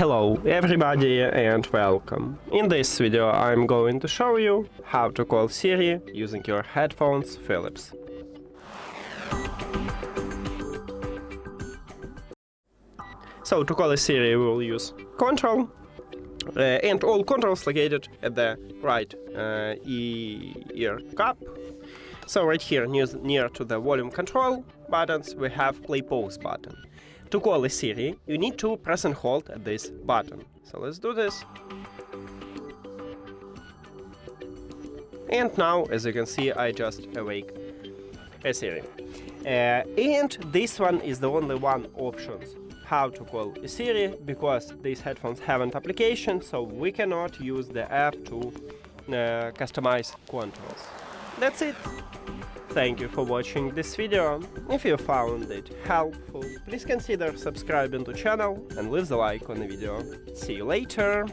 Hello everybody and welcome. In this video I'm going to show you how to call Siri using your headphones Philips. So to call Siri we will use control and all controls located at the right ear cup. So right here near to the volume control buttons we have play pause button. To call Siri, you need to press and hold at this button. So let's do this. And now, as you can see, I just awake Siri. And this one is the only one option how to call Siri, because these headphones have an application, so we cannot use the app to customize controls. That's it. Thank you for watching this video. If you found it helpful, please consider subscribing to the channel and leave the like on the video. See you later!